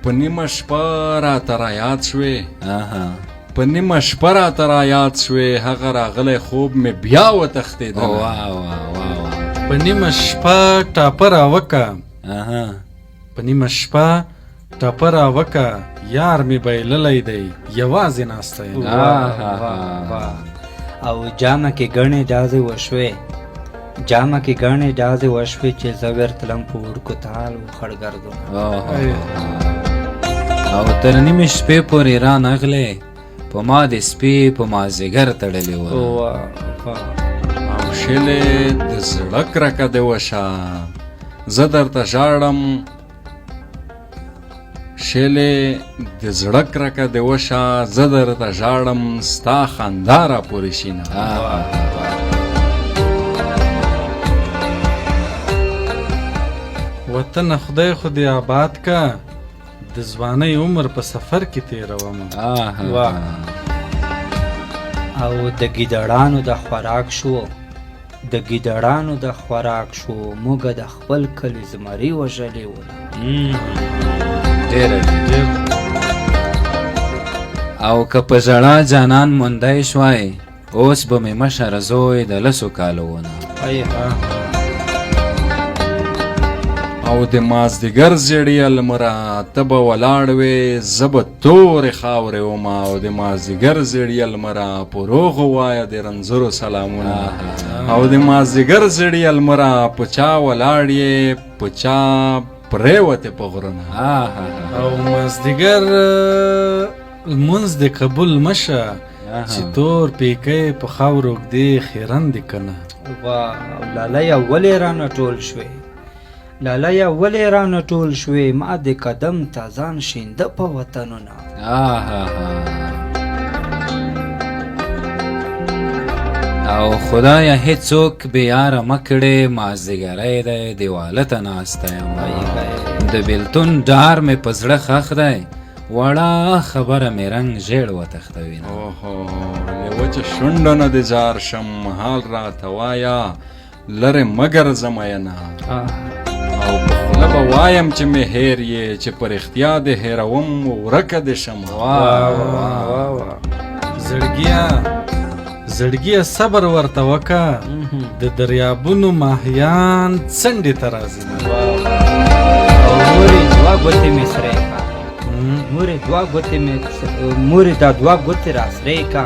په نیمه شپه راته رایاد شوې په نیمه شپه راته رایاد شوې هغه راغلی خوب مې بیا وتښتېدله په نیمه شپه ټاپه راوکه په نیمه شپه ټاپه راوکه یار مې بایللی دی یوازې ناسته یم او جامه کې ګڼې ډازې وشوې جامه کې ګڼې ډازې وشوې چې زه ورتلم په وړکو تال و خړګردونه او تر نیمې شپې پورې رانغلی په ما د سپې په مازدیګر تړلې وه او شلې د زړه کرکه دې وشه زه درته ژاړم شلې د زړه کرکه دې وشه زه درته ژاړم ستا خندا را پورې شي نه وطنه خدای خو دې آباد که د ځوانۍ عمر په سفر کې تېرومه او د ګیدړانو د خوراک شو د ګیدړانو د خوراک شو موږ د خپل کلي زمري وژلې وه او که په ژړا جانان موندی شوی اوس به مې مشر زوی د لسو کالو ونه او د مازدیګر زیړی لمره ته به ولاړ وې زه به تورې خاورې ومه او د مازدیګر زیړی لمره په روغو وایه د رنځرو سلامونه او د مازدیګر زیړی لمره په چا ولاړ یې په چا پرېوتې په غرونه او مازدیګر لمونځ دې قبول مشه چې تور پیکی په خاورو ږدې خیرن دې که نه لالیه ولې رانه ټول شوې لالیه ولې رانه ټول شوې ما د قدم تازان شینده په وطنونه او خدایه هیڅوک بې یاره مه کړې مازدیګری دی دیواله ته ناسته یم د بېلتون ډار مې په زړه خښ دی وړه خبره مې رنګ ژیړ وتښتوي له وچه شونډه نه دې ځار شم حال راته وایه لرې مه ګرځه مینه او په خوله به وایم چې مې هیر یې چې په رښتیا دې هیروم ورکه دې شم زړګیه صبر ورته وکه د دریابونو ماهیان څنډې ته راځي مورې دوه ګوتې مې سرې کا مورې دا دوه ګوتې را سرې کا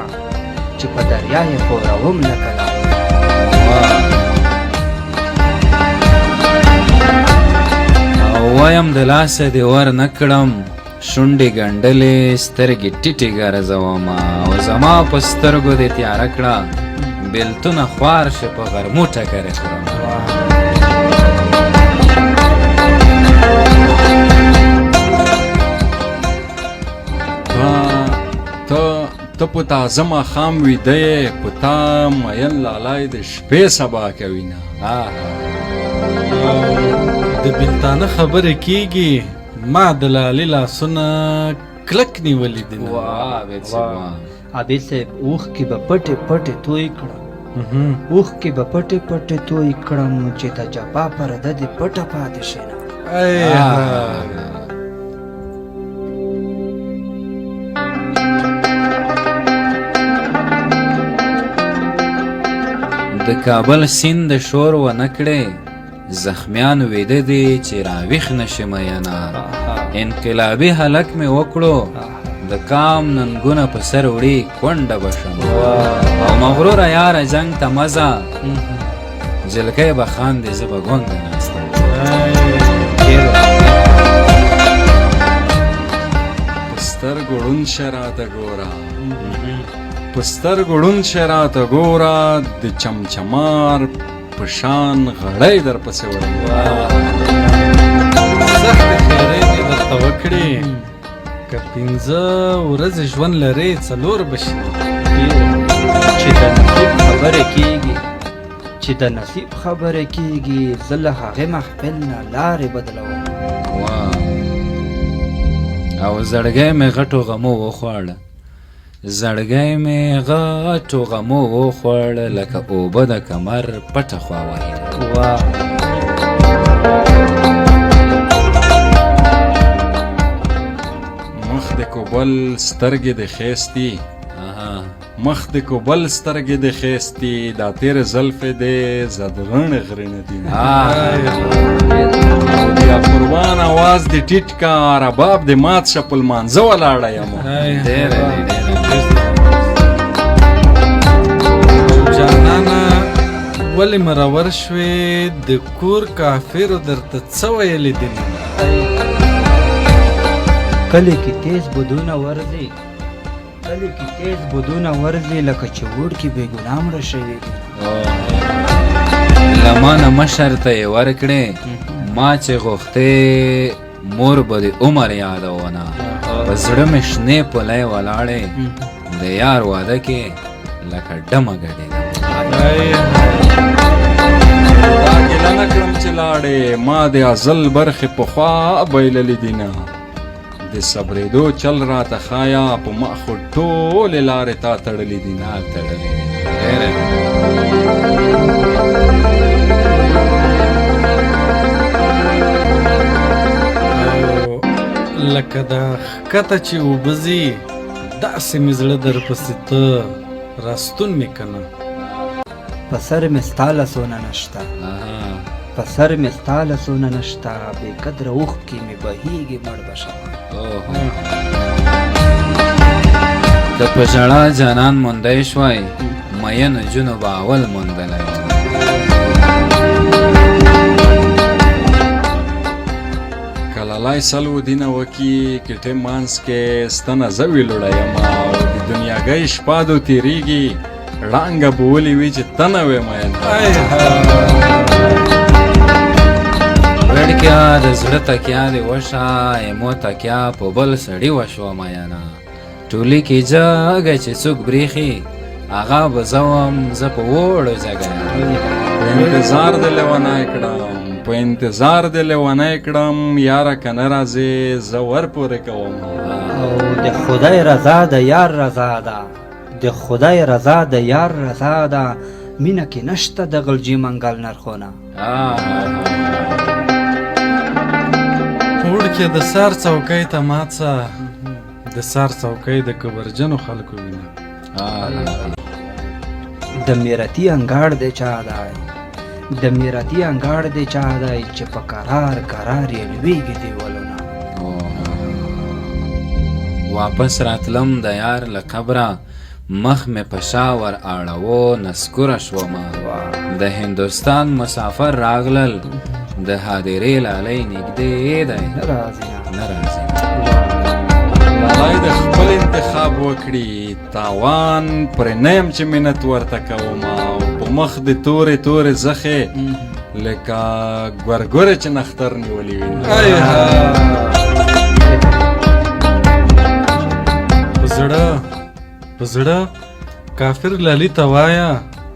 چې په دریا یې خوروم لکه وایم د لاسه دې ور نه کړم شونډې ګنډلې سترګې ټیټې ګرځومه او زما په سترګو دې تیاره کړه بېلتونه خوار شه په غرمو ټکرې خورم ته په تازه ماښام ویده یې په تا مین لالای د شپې سبا کوي نه د بېلتانه خبرې کېږي ما د لالې لاسونه کلک نیولي دي عابد صاحب اوښکې به پټې پټې توی کړم اوښکې به پټې پټې توی کړم چې د جفا پرده دې پټه پاتې شي نه د کابل سیند د شور ونه کړې زخمیان ویده دي چې راویښ نشي مینه انقلابي هلک مې وکړو د کام ننګونه په سر وړي کونډه به شم او مغروره یاره جنګ ته مزه جلکۍ به خاندې زه به ګونګه ناسته په سترګو ړوند شه راته ګوره په سترګو ړوند شه راته ګوره د چمچمار په شان غړی در پسې وړم سختې خیرې دې درته وکړې که 5 ورځې ژوند لرې 4 به شي چې د نصیب خبرې کېږي چې د نصیب خبرې کېږي زه له هغې محفل نه لارې بدلوم او زړګی مې غټو غمو وخوړه زړګی مې غټو غمو وخوړ لکه اوبه د کمر پټه خوا وهیله کوبل سترګې د خېستي مخ د کوبل سترګې د خېستي دا تیر زلفې د زدغن غرنه دي یا قربان आवाज د ټیټ کا رباب د مات شپل مانزه ولاړه یم جانانا ولې مرور شوې د کور کافرو درته څه ویلې دي کلی کې تیز بدونه ورځي کلی کې تیز بدونه ورځي لکه چې وړکي بې ګناه مړه شوي دي لمانه مشر ته یې ورکړې ما چې غوښتې مور به د عمر یادونه په زړه مې شنې پلی ولاړې د یار واده کې لکه ډمه ګډېدم دا ګیله نه کړم چې لاړې ما د ازل برخې پخوا بایللې دینه د صبرېدو چل راته ښایه په ما خو ټولې لارې تا تړلې دي نه تړلې دي لکه د ښکته چې اوبه ځي داسې مې زړه درپسې ته راستون مې که نه په سر مې ستا لاسونه نشته په سر مې ستا لاسونه نشته بې قدره اوښکې مې بهیږي مړ به شم د په ژړا جانان موندی شوی مینو جنو به اول موندلی کلالای سلو دینه وکي کټې مانس کې ستنه زه ویلوړه یم او د دنیاګۍ شپه دو تېرېږي ړانګه به ولې وي چې ته نه وې مین وړکیا د زړه تکیا دې وشه ایمو تکیا په بل سړي وشوه مینه ټولي کې جګه چې څوک بریښي هغه به زه وم زه په وړو ځګه په انتظار دې لیونی کړم په انتظار دې لیونی کړم یاره که نه راځې زه ور پورې کوم او د خدای رضا د یار رضا ده د خدای رضا د یار رضا ده مینه کې نشته د غلجي منګل نرخونه وړکې د سار څوکۍ ته ماڅه د سار څوکۍ د کبرجنو خلکو وینه د میرتی انګاړ دی چا دی د میرتی انګاړ دی چا دی چې په قرار قرار یې لویږي دیوالونه واپس راتلم د یار له قبره مخ مې په شا ور اړوو نسکوره شومه د هندوستان مسافر راغلل د هادرې لالی نږدې دی نه راځي نه راځي لالای د خپل انتخاب وکړي تاوان پرې نه یم چې منت ورته کوم او په مخ د تورې تورې زخې لکه ګورګورې چې نختر نیولي وي په زړه کافر لالي ته وایه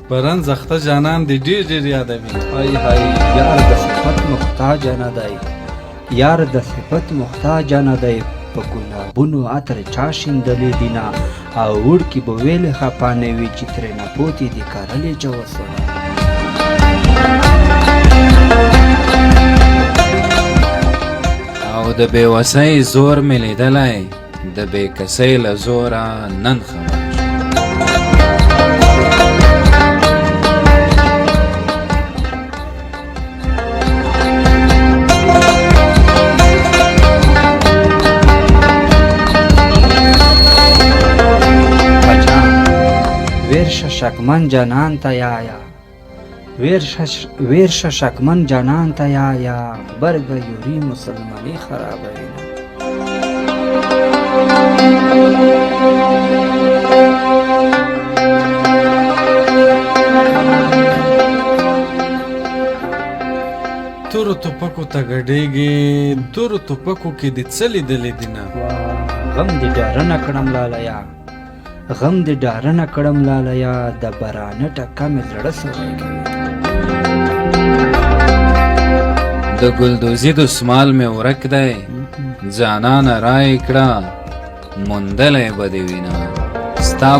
برن زخته جانان دی ډېر ډېر یادوي های های یار د صفت محتاج نه دی یار د صفت محتاج نه دی په ګلابونو عطر چا شیندلې دینه او وړکي به ویلې خفه نه وي چې ترېنه پوتې دي کرلې جوسونه او د بېوسۍ زور مې لیدلی د بېکسۍ له زوره نن خبر ویرشه شکمن جانان ته یایا ویرشه شکمن جانان ته یایا برګه یوري مسلمانی خرابوي تورو توپکو ته ګډېږي تورو توپکو کې دې څه لیدلې دي نه غم دې ډاره نه کړم لالیا غم دې ډاره نه کړم لالیا د برانه ټکه مې زړه سوی کوي د ګلدوزي دسمال مې ورک دی جانانه رای کړه موندلی به دې وینه ستا